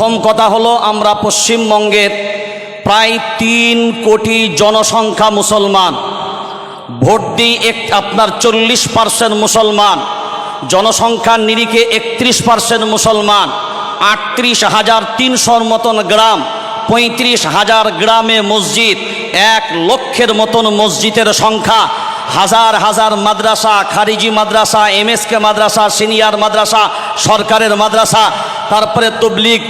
প্রথম কথা হলো, আমরা পশ্চিমবঙ্গের প্রায় ৩ কোটি জনসংখ্যা মুসলমান, ভোট দিই আপনার 40% মুসলমান, জনসংখ্যার নিরিখে 31% মুসলমান, 38,300 মতন গ্রাম, 35,000 গ্রামে মসজিদ, 1 লক্ষের মতন মসজিদের সংখ্যা, হাজার হাজার মাদ্রাসা, খারিজি মাদ্রাসা, MSK মাদ্রাসা, সিনিয়র মাদ্রাসা, সরকারের মাদ্রাসা, তারপরে তবলিগ,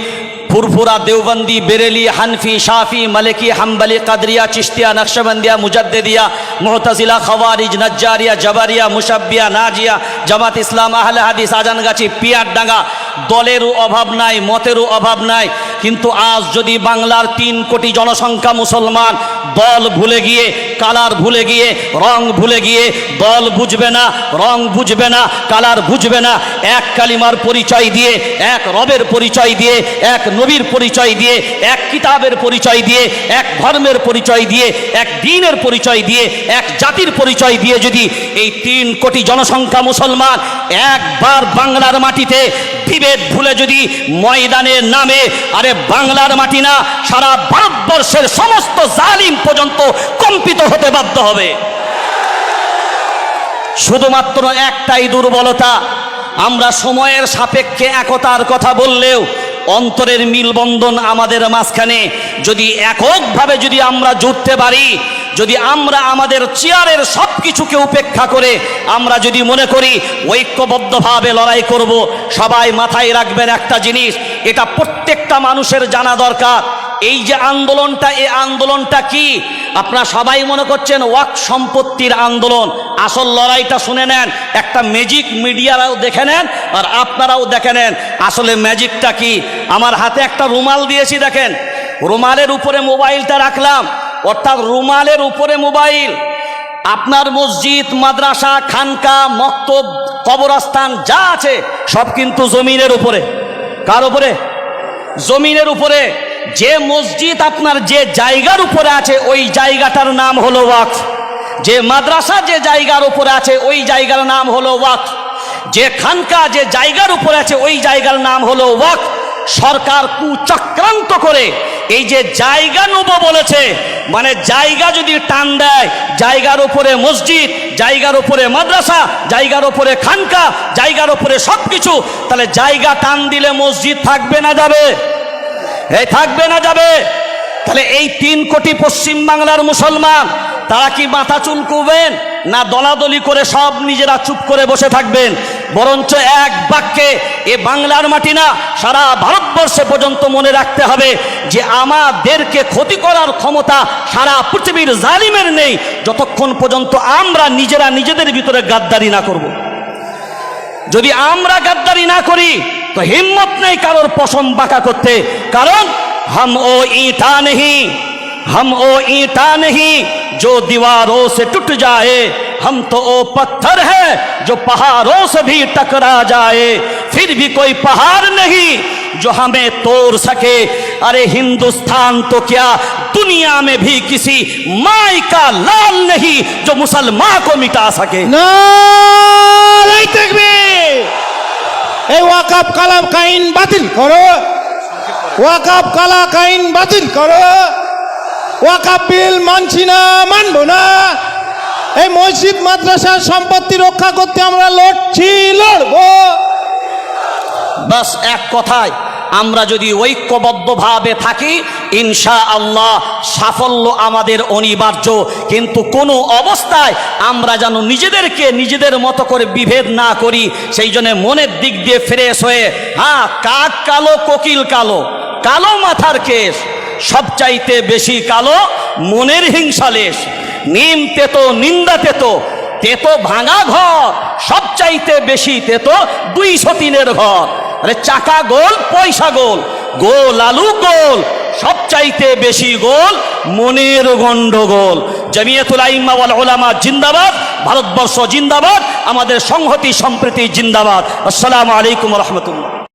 ফুরফুরা, দেওবন্দি, বেরেলি, হানফি, শাফি, মালিকি, হাম্বলি, কাদরিয়া, চিশতিয়া, নকশবন্দিয়া, মুজাদ্দিদিয়া, মুতাজিলা, খাওয়ারিজ, নজ্জারিয়া, জাবারিয়া, মুশাব্বিয়া, নাজিয়া, জামাত ইসলাম, আহলে হাদিস, আজানগাছি, পিয়ারডাঙ্গা। দলেরও অভাব নাই, মতেরও অভাব নাই। কিন্তু আজ যদি বাংলার 3 কোটি জনসংখ্যা মুসলমান দল ভুলে গিয়ে, কালার ভুলে গিয়ে, রং ভুলে গিয়ে, দল বুঝবে না, রং বুঝবে না, কালার বুঝবে না, এক কালিমার পরিচয় দিয়ে, এক রবের পরিচয় দিয়ে, এক নবীর পরিচয় দিয়ে, এক কিতাবের পরিচয় দিয়ে, এক ধর্মের পরিচয় দিয়ে, এক দ্বীনের পরিচয় দিয়ে, এক জাতির পরিচয় দিয়ে যদি এই 3 কোটি জনসংখ্যা মুসলমান একবার বাংলার মাটিতে বিভেদ ভুলে যদি ময়দানে নামে, আরে বাংলার মাটি না, সারা ভারতবর্ষের সমস্ত জালিম পর্যন্ত কম্পিত হতে বাধ্য হবে। শুধুমাত্র একটাই দুর্বলতা, আমরা সময়ের সাপেক্ষে একতার কথা বললেও অন্তরের মিলবন্ধন আমাদের মাঝখানে যদি এককভাবে যদি আমরা জুটতে পারি, যদি আমরা আমাদের চেয়ারের সব কিছুকে উপেক্ষা করে আমরা যদি মনে করি ঐক্যবদ্ধভাবে লড়াই করব, সবাই মাথায় রাখবেন একটা জিনিস, এটা প্রত্যেকটা মানুষের জানা দরকার। এই যে আন্দোলনটা, এই আন্দোলনটা কি? আপনারা সবাই মনে করছেন ওয়াক্ফ সম্পত্তির আন্দোলন, আসল লড়াইটা শুনে নেন, একটা ম্যাজিক মিডিয়ারাও দেখে নেন আর আপনারাও দেখে নেন আসলে ম্যাজিকটা কি। আমার হাতে একটা রুমাল দিয়েছি, দেখেন, রুমালের উপরে মোবাইলটা রাখলাম, অর্থাৎ রুমালের উপরে মোবাইল। আপনার মসজিদ, মাদ্রাসা, খানকা, মক্তব, কবরস্থান যা আছে সব কিন্তু জমিনের উপরে। কার উপরে? জমিনের উপরে। যে মসজিদ আপনার যে জায়গার উপরে আছে ওই জায়গাটার নাম হলো ওয়াকফ, যে মাদ্রাসা যে জায়গার উপরে আছে ওই জায়গার নাম হলো ওয়াকফ, যে খানকা যে জায়গার উপরে আছে ওই জায়গার নাম হলো ওয়াকফ। সরকার কুচক্রান্ত করে এই যে জায়গা নেব বলেছে, মানে জায়গা যদি টান দেয়, জায়গার উপরে মসজিদ, জায়গার উপরে মাদ্রাসা, জায়গার উপরে খানকা, জায়গার উপরে সব কিছু, তাহলে জায়গা টান দিলে মসজিদ থাকবে না যাবে? এই থাকবে না যাবে? তাহলে এই 3 কোটি পশ্চিম বাংলার মুসলমান তারা কি মাথা চুলকুবেন না দলাদলি করে সব নিজেরা চুপ করে বসে থাকবেন? বরঞ্চ এক বাক্যে এ বাংলার মাটি না, সারা ভারতবর্ষে পর্যন্ত মনে রাখতে হবে যে আমাদেরকে ক্ষতি করার ক্ষমতা সারা পৃথিবীর জালিমের নেই, যতক্ষণ পর্যন্ত আমরা নিজেরা নিজেদের ভিতরে গাদ্দারি না করব। যদি আমরা গাদ্দারি না করি তো হিম্মত নেই কারোর পশম বাঁকা করতে। কারণ हम ओ ईंटा नहीं जो दीवारों से टूट जाए, हम तो ओ पत्थर है जो पहाड़ों से भी टकरा जाए, फिर भी कोई पहाड़ नहीं जो हमें तोड़ सके। अरे हिंदुस्तान तो क्या, दुनिया में भी किसी माई का लाल नहीं जो मुसलमान को मिटा सके। नारे तकबीर! এই ওয়াকফ কালাম আইন বাতিল করো, ওয়াকফ কালাম আইন বাতিল করো, ওয়াকফ বিল মানছি না, মানব না। এই মসজিদ মাদ্রাসার সম্পত্তি রক্ষা করতে আমরা লড়ছি, লড়ব। বাস এক কথায় আমরা যদি ঐক্যবদ্ধভাবে থাকি ইনশাআল্লাহ সাফল্য আমাদের অনিবার্য। কিন্তু কোনো অবস্থায় আমরা যেন নিজেদেরকে নিজেদের মতো করে বিভেদ না করি। সেই জন্য মনের দিক দিয়ে ফ্রেশ হয়ে, হ্যাঁ, কাক কালো কোকিল কালো, কালো মাথার কেশ, সবচাইতে বেশি কালো মনের হিংসালেশ। নিম তেতো, নিন্দা তেতো, তেতো ভাঙা ঘর, সবচাইতে বেশি তেতো 203-এর ঘর। আরে চাকা গোল, পয়সা গোল, গোল আলু গোল, সবচাইতে বেশি গোল মনের গন্ডগোল। জমিয়তুল আইম্মা ওয়াল উলামা জিন্দাবাদ, ভারতবর্ষ জিন্দাবাদ, আমাদের সংহতি সম্প্রীতি জিন্দাবাদ। আসসালামু আলাইকুম ওয়া রাহমাতুল্লাহ।